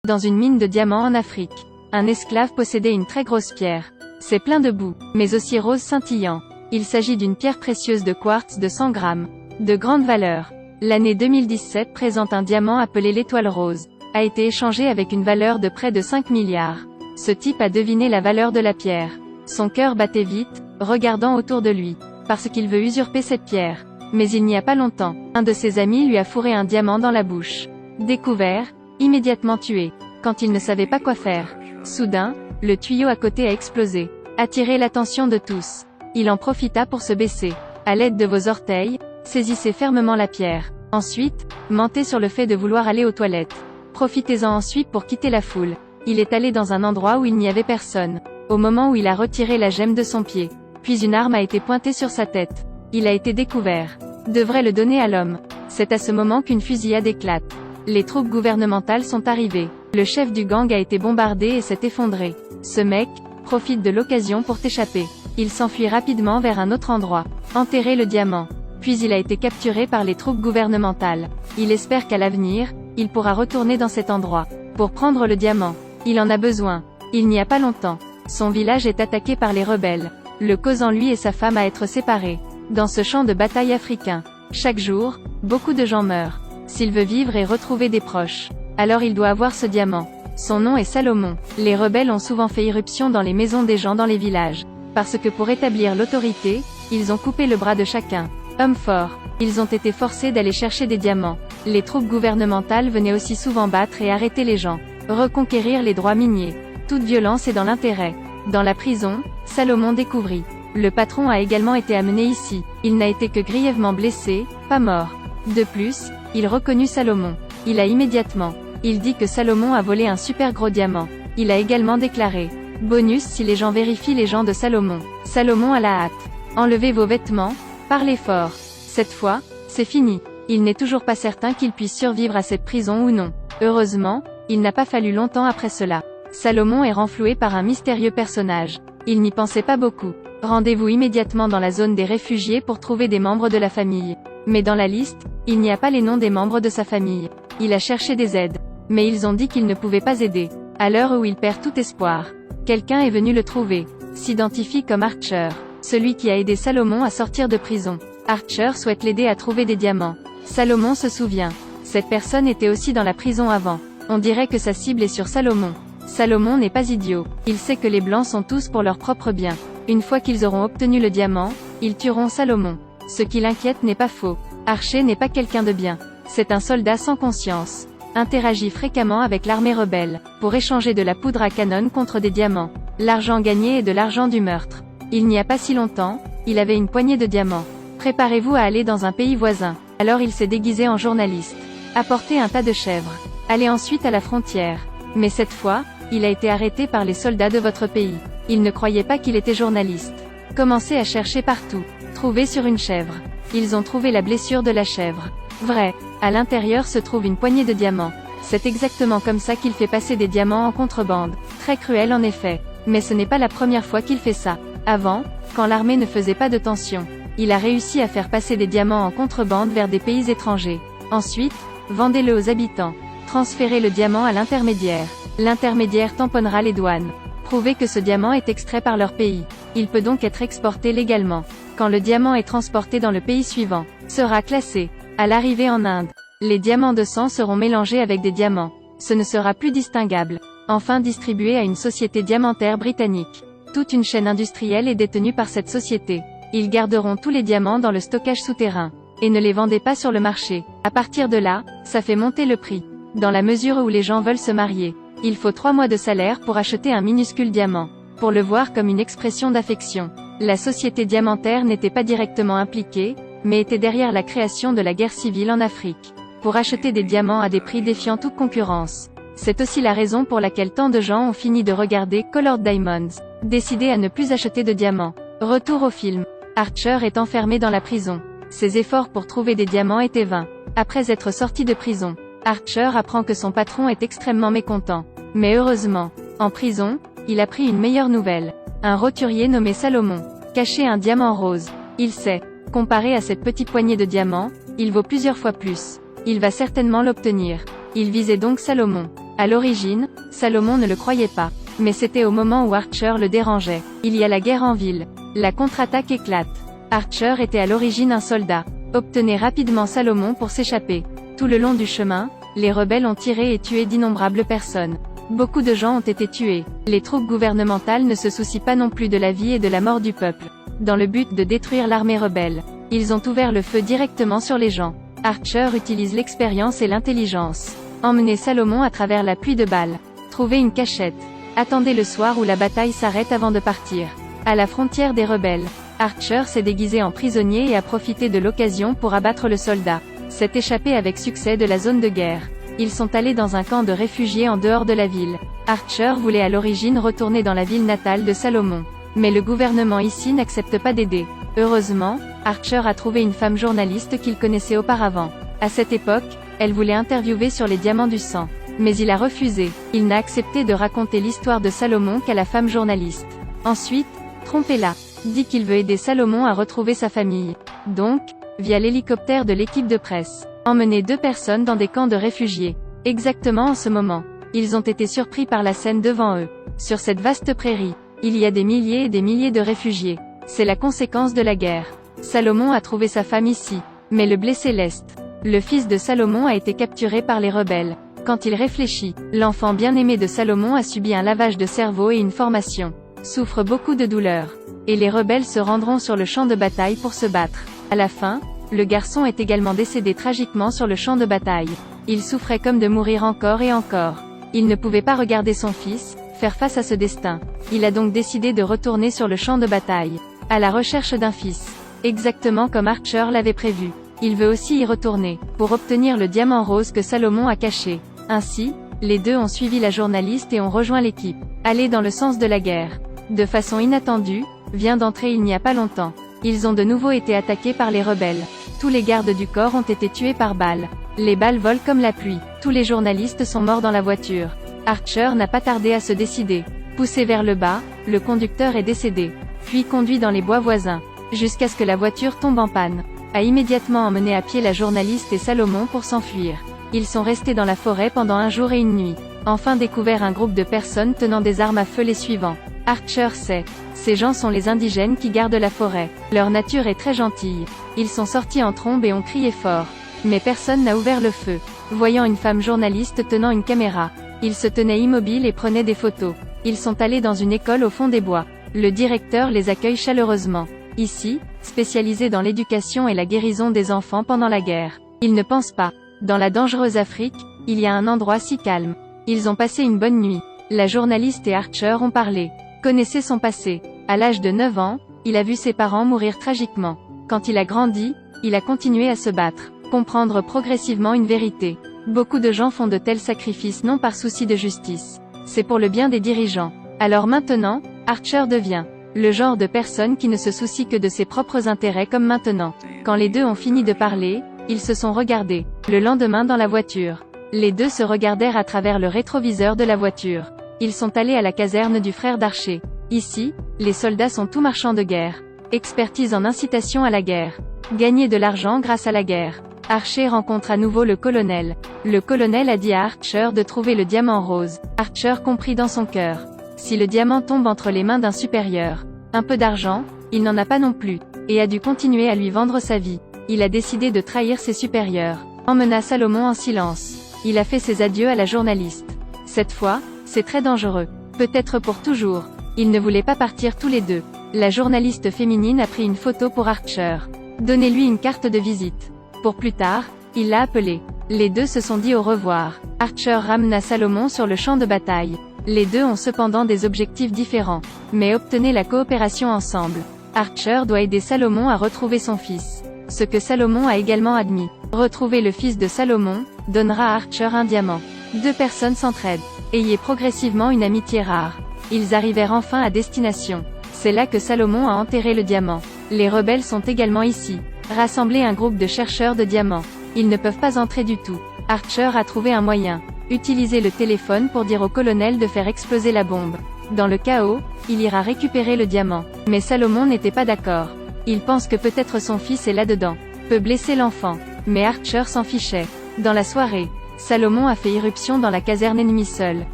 dans une mine de diamants en Afrique. Un esclave possédait une très grosse pierre. C'est plein de boue, mais aussi rose scintillant. Il s'agit d'une pierre précieuse de quartz de 100 grammes. De grande valeur. L'année 2017 présente un diamant appelé l'étoile rose. A été échangé avec une valeur de près de 5 milliards. Ce type a deviné la valeur de la pierre. Son cœur battait vite, regardant autour de lui. Parce qu'il veut usurper cette pierre. Mais il n'y a pas longtemps, un de ses amis lui a fourré un diamant dans la bouche. Découvert, immédiatement tué. Quand il ne savait pas quoi faire. Soudain, le tuyau à côté a explosé. Attiré l'attention de tous. Il en profita pour se baisser. À l'aide de vos orteils, saisissez fermement la pierre. Ensuite, mentez sur le fait de vouloir aller aux toilettes. Profitez-en ensuite pour quitter la foule. Il est allé dans un endroit où il n'y avait personne. Au moment où il a retiré la gemme de son pied. Puis une arme a été pointée sur sa tête. Il a été découvert. Devrait le donner à l'homme. C'est à ce moment qu'une fusillade éclate. Les troupes gouvernementales sont arrivées. Le chef du gang a été bombardé et s'est effondré. Ce mec profite de l'occasion pour t'échapper. Il s'enfuit rapidement vers un autre endroit. Enterrer le diamant. Puis il a été capturé par les troupes gouvernementales. Il espère qu'à l'avenir, il pourra retourner dans cet endroit. Pour prendre le diamant. Il en a besoin. Il n'y a pas longtemps. Son village est attaqué par les rebelles. Le causant lui et sa femme à être séparés. Dans ce champ de bataille africain. Chaque jour, beaucoup de gens meurent. S'il veut vivre et retrouver des proches, alors il doit avoir ce diamant. Son nom est Salomon. Les rebelles ont souvent fait irruption dans les maisons des gens dans les villages. Parce que pour établir l'autorité, ils ont coupé le bras de chacun. Hommes forts, ils ont été forcés d'aller chercher des diamants. Les troupes gouvernementales venaient aussi souvent battre et arrêter les gens. Reconquérir les droits miniers. Toute violence est dans l'intérêt. Dans la prison, Salomon découvrit. Le patron a également été amené ici. Il n'a été que grièvement blessé, pas mort. De plus, il reconnut Salomon. Il a immédiatement. Il dit que Salomon a volé un super gros diamant. Il a également déclaré. Bonus si les gens vérifient les gens de Salomon. Salomon a la hâte. Enlevez vos vêtements, parlez fort. Cette fois, c'est fini. Il n'est toujours pas certain qu'il puisse survivre à cette prison ou non. Heureusement, il n'a pas fallu longtemps après cela. Salomon est renfloué par un mystérieux personnage. Il n'y pensait pas beaucoup. Rendez-vous immédiatement dans la zone des réfugiés pour trouver des membres de la famille. Mais dans la liste, il n'y a pas les noms des membres de sa famille. Il a cherché des aides. Mais ils ont dit qu'ils ne pouvaient pas aider. À l'heure où il perd tout espoir. Quelqu'un est venu le trouver. S'identifie comme Archer. Celui qui a aidé Salomon à sortir de prison. Archer souhaite l'aider à trouver des diamants. Salomon se souvient. Cette personne était aussi dans la prison avant. On dirait que sa cible est sur Salomon. Salomon n'est pas idiot. Il sait que les Blancs sont tous pour leur propre bien. Une fois qu'ils auront obtenu le diamant, ils tueront Salomon. Ce qui l'inquiète n'est pas faux. Archer n'est pas quelqu'un de bien. C'est un soldat sans conscience. Interagit fréquemment avec l'armée rebelle, pour échanger de la poudre à canon contre des diamants. L'argent gagné est de l'argent du meurtre. Il n'y a pas si longtemps, il avait une poignée de diamants. Préparez-vous à aller dans un pays voisin. Alors il s'est déguisé en journaliste. Apporté un tas de chèvres. Allez ensuite à la frontière. Mais cette fois, il a été arrêté par les soldats de votre pays. Ils ne croyaient pas qu'il était journaliste. Commencez à chercher partout. Trouvé sur une chèvre. Ils ont trouvé la blessure de la chèvre. Vrai. À l'intérieur se trouve une poignée de diamants. C'est exactement comme ça qu'il fait passer des diamants en contrebande. Très cruel en effet. Mais ce n'est pas la première fois qu'il fait ça. Avant, quand l'armée ne faisait pas de tension, il a réussi à faire passer des diamants en contrebande vers des pays étrangers. Ensuite, vendez-le aux habitants. Transférez le diamant à l'intermédiaire. L'intermédiaire tamponnera les douanes. Prouvez que ce diamant est extrait par leur pays. Il peut donc être exporté légalement. Quand le diamant est transporté dans le pays suivant, sera classé. À l'arrivée en Inde, les diamants de sang seront mélangés avec des diamants. Ce ne sera plus distinguable. Enfin distribué à une société diamantaire britannique. Toute une chaîne industrielle est détenue par cette société. Ils garderont tous les diamants dans le stockage souterrain. Et ne les vendez pas sur le marché. À partir de là, ça fait monter le prix. Dans la mesure où les gens veulent se marier, il faut 3 mois de salaire pour acheter un minuscule diamant. Pour le voir comme une expression d'affection. La société diamantaire n'était pas directement impliquée, mais était derrière la création de la guerre civile en Afrique. Pour acheter des diamants à des prix défiant toute concurrence. C'est aussi la raison pour laquelle tant de gens ont fini de regarder Colored Diamonds, décidés à ne plus acheter de diamants. Retour au film. Archer est enfermé dans la prison. Ses efforts pour trouver des diamants étaient vains. Après être sorti de prison, Archer apprend que son patron est extrêmement mécontent. Mais heureusement, en prison, il a pris une meilleure nouvelle. Un roturier nommé Salomon cachait un diamant rose. Il sait, comparé à cette petite poignée de diamants, il vaut plusieurs fois plus. Il va certainement l'obtenir. Il visait donc Salomon. À l'origine, Salomon ne le croyait pas. Mais c'était au moment où Archer le dérangeait. Il y a la guerre en ville. La contre-attaque éclate. Archer était à l'origine un soldat. Obtenez rapidement Salomon pour s'échapper. Tout le long du chemin, les rebelles ont tiré et tué d'innombrables personnes. Beaucoup de gens ont été tués. Les troupes gouvernementales ne se soucient pas non plus de la vie et de la mort du peuple. Dans le but de détruire l'armée rebelle, ils ont ouvert le feu directement sur les gens. Archer utilise l'expérience et l'intelligence. Emmenez Salomon à travers la pluie de balles. Trouvez une cachette. Attendez le soir où la bataille s'arrête avant de partir. À la frontière des rebelles, Archer s'est déguisé en prisonnier et a profité de l'occasion pour abattre le soldat. S'est échappé avec succès de la zone de guerre. Ils sont allés dans un camp de réfugiés en dehors de la ville. Archer voulait à l'origine retourner dans la ville natale de Salomon. Mais le gouvernement ici n'accepte pas d'aider. Heureusement, Archer a trouvé une femme journaliste qu'il connaissait auparavant. À cette époque, elle voulait interviewer sur les diamants du sang. Mais il a refusé. Il n'a accepté de raconter l'histoire de Salomon qu'à la femme journaliste. Ensuite, trompez-la. Dit qu'il veut aider Salomon à retrouver sa famille. Donc, via l'hélicoptère de l'équipe de presse, emmener 2 personnes dans des camps de réfugiés. Exactement en ce moment, ils ont été surpris par la scène devant eux. Sur cette vaste prairie, il y a des milliers et des milliers de réfugiés. C'est la conséquence de la guerre. Salomon a trouvé sa femme ici, mais le blessé l'est. Le fils de Salomon a été capturé par les rebelles. Quand il réfléchit, l'enfant bien-aimé de Salomon a subi un lavage de cerveau et une formation. Souffre beaucoup de douleur. Et les rebelles se rendront sur le champ de bataille pour se battre. À la fin, le garçon est également décédé tragiquement sur le champ de bataille. Il souffrait comme de mourir encore et encore. Il ne pouvait pas regarder son fils, faire face à ce destin. Il a donc décidé de retourner sur le champ de bataille, à la recherche d'un fils. Exactement comme Archer l'avait prévu. Il veut aussi y retourner, pour obtenir le diamant rose que Salomon a caché. Ainsi, les deux ont suivi la journaliste et ont rejoint l'équipe. Aller dans le sens de la guerre. De façon inattendue, vient d'entrer il n'y a pas longtemps. Ils ont de nouveau été attaqués par les rebelles. Tous les gardes du corps ont été tués par balles. Les balles volent comme la pluie. Tous les journalistes sont morts dans la voiture. Archer n'a pas tardé à se décider. Poussé vers le bas, le conducteur est décédé. Puis conduit dans les bois voisins. Jusqu'à ce que la voiture tombe en panne. A immédiatement emmené à pied la journaliste et Salomon pour s'enfuir. Ils sont restés dans la forêt pendant un jour et une nuit. Enfin découvert un groupe de personnes tenant des armes à feu les suivants. Archer sait. Ces gens sont les indigènes qui gardent la forêt. Leur nature est très gentille. Ils sont sortis en trombe et ont crié fort. Mais personne n'a ouvert le feu. Voyant une femme journaliste tenant une caméra, ils se tenaient immobiles et prenaient des photos. Ils sont allés dans une école au fond des bois. Le directeur les accueille chaleureusement. Ici, spécialisé dans l'éducation et la guérison des enfants pendant la guerre. Ils ne pensent pas. Dans la dangereuse Afrique, il y a un endroit si calme. Ils ont passé une bonne nuit. La journaliste et Archer ont parlé. Connaissait son passé. À l'âge de 9 ans, il a vu ses parents mourir tragiquement. Quand il a grandi, il a continué à se battre. Comprendre progressivement une vérité. Beaucoup de gens font de tels sacrifices non par souci de justice. C'est pour le bien des dirigeants. Alors maintenant, Archer devient le genre de personne qui ne se soucie que de ses propres intérêts comme maintenant. Quand les deux ont fini de parler, ils se sont regardés. Le lendemain dans la voiture, les deux se regardèrent à travers le rétroviseur de la voiture. Ils sont allés à la caserne du frère d'Archer. Ici, les soldats sont tout marchands de guerre. Expertise en incitation à la guerre. Gagner de l'argent grâce à la guerre. Archer rencontre à nouveau le colonel. Le colonel a dit à Archer de trouver le diamant rose. Archer comprit dans son cœur. Si le diamant tombe entre les mains d'un supérieur, un peu d'argent, il n'en a pas non plus, et a dû continuer à lui vendre sa vie. Il a décidé de trahir ses supérieurs. Emmena Salomon en silence. Il a fait ses adieux à la journaliste. Cette fois, c'est très dangereux. Peut-être pour toujours. Ils ne voulaient pas partir tous les deux. La journaliste féminine a pris une photo pour Archer. Donnez-lui une carte de visite. Pour plus tard, il l'a appelé. Les deux se sont dit au revoir. Archer ramena Salomon sur le champ de bataille. Les deux ont cependant des objectifs différents, mais obtenaient la coopération ensemble. Archer doit aider Salomon à retrouver son fils. Ce que Salomon a également admis. Retrouver le fils de Salomon, donnera à Archer un diamant. Deux personnes s'entraident. Ayez progressivement une amitié rare. Ils arrivèrent enfin à destination. C'est là que Salomon a enterré le diamant. Les rebelles sont également ici. Rassembler un groupe de chercheurs de diamants. Ils ne peuvent pas entrer du tout. Archer a trouvé un moyen. Utiliser le téléphone pour dire au colonel de faire exploser la bombe. Dans le chaos, il ira récupérer le diamant. Mais Salomon n'était pas d'accord. Il pense que peut-être son fils est là-dedans. Peut blesser l'enfant. Mais Archer s'en fichait. Dans la soirée, Salomon a fait irruption dans la caserne ennemie seul.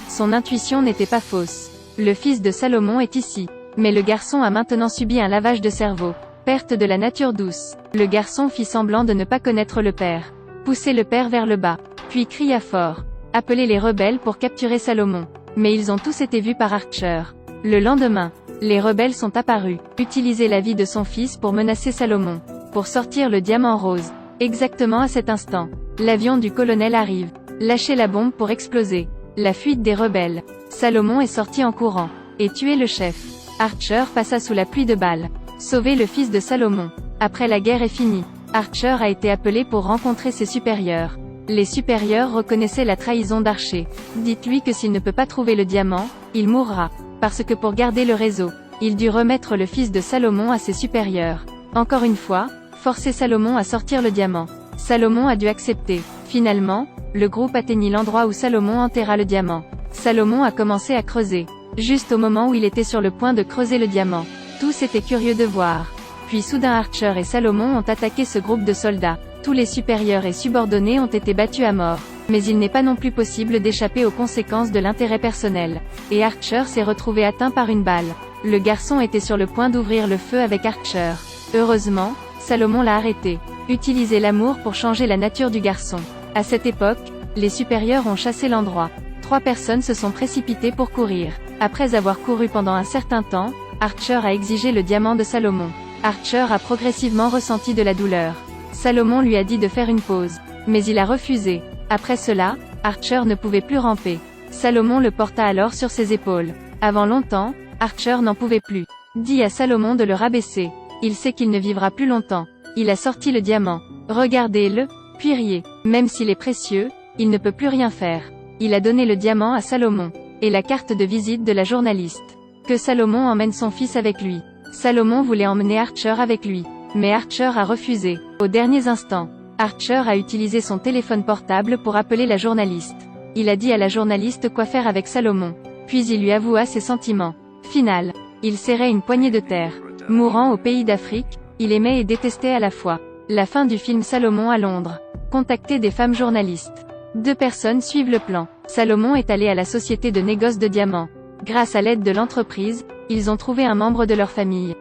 Son intuition n'était pas fausse. Le fils de Salomon est ici. Mais le garçon a maintenant subi un lavage de cerveau. Perte de la nature douce. Le garçon fit semblant de ne pas connaître le père. Poussait le père vers le bas. Puis cria fort. Appelez les rebelles pour capturer Salomon. Mais ils ont tous été vus par Archer. Le lendemain, les rebelles sont apparus. Utiliser la vie de son fils pour menacer Salomon. Pour sortir le diamant rose. Exactement à cet instant. L'avion du colonel arrive. Lâchez la bombe pour exploser. La fuite des rebelles. Salomon est sorti en courant. Et tué le chef. Archer passa sous la pluie de balles. Sauver le fils de Salomon. Après la guerre est finie. Archer a été appelé pour rencontrer ses supérieurs. Les supérieurs reconnaissaient la trahison d'Archer. Dites-lui que s'il ne peut pas trouver le diamant, il mourra. Parce que pour garder le réseau, il dut remettre le fils de Salomon à ses supérieurs. Encore une fois, forcer Salomon à sortir le diamant. Salomon a dû accepter. Finalement, le groupe atteignit l'endroit où Salomon enterra le diamant. Salomon a commencé à creuser. Juste au moment où il était sur le point de creuser le diamant. Tous étaient curieux de voir. Puis soudain Archer et Salomon ont attaqué ce groupe de soldats. Tous les supérieurs et subordonnés ont été battus à mort. Mais il n'est pas non plus possible d'échapper aux conséquences de l'intérêt personnel. Et Archer s'est retrouvé atteint par une balle. Le garçon était sur le point d'ouvrir le feu avec Archer. Heureusement, Salomon l'a arrêté. Utilisez l'amour pour changer la nature du garçon. À cette époque, les supérieurs ont chassé l'endroit. 3 personnes se sont précipitées pour courir. Après avoir couru pendant un certain temps, Archer a exigé le diamant de Salomon. Archer a progressivement ressenti de la douleur. Salomon lui a dit de faire une pause. Mais il a refusé. Après cela, Archer ne pouvait plus ramper. Salomon le porta alors sur ses épaules. Avant longtemps, Archer n'en pouvait plus. Dit à Salomon de le rabaisser. Il sait qu'il ne vivra plus longtemps. Il a sorti le diamant. Regardez-le, puis riez. Même s'il est précieux, il ne peut plus rien faire. Il a donné le diamant à Salomon. Et la carte de visite de la journaliste. Que Salomon emmène son fils avec lui. Salomon voulait emmener Archer avec lui. Mais Archer a refusé. Aux derniers instants, Archer a utilisé son téléphone portable pour appeler la journaliste. Il a dit à la journaliste quoi faire avec Salomon. Puis il lui avoua ses sentiments. Final. Il serrait une poignée de terre. Mourant au pays d'Afrique, il aimait et détestait à la fois. La fin du film Salomon à Londres. Contacter des femmes journalistes. 2 personnes suivent le plan. Salomon est allé à la société de négoce de diamants. Grâce à l'aide de l'entreprise, ils ont trouvé un membre de leur famille.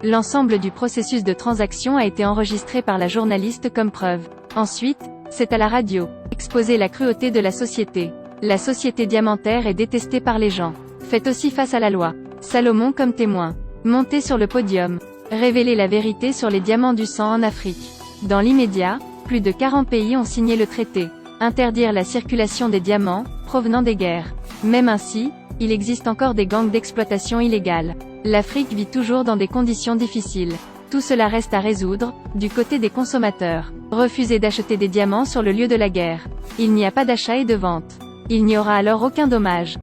L'ensemble du processus de transaction a été enregistré par la journaliste comme preuve. Ensuite, c'est à la radio. Exposer la cruauté de la société. La société diamantaire est détestée par les gens. Faites aussi face à la loi. Salomon comme témoin. Monter sur le podium. Révéler la vérité sur les diamants du sang en Afrique. Dans l'immédiat, plus de 40 pays ont signé le traité. Interdire la circulation des diamants, provenant des guerres. Même ainsi, il existe encore des gangs d'exploitation illégale. L'Afrique vit toujours dans des conditions difficiles. Tout cela reste à résoudre, du côté des consommateurs. Refuser d'acheter des diamants sur le lieu de la guerre. Il n'y a pas d'achat et de vente. Il n'y aura alors aucun dommage.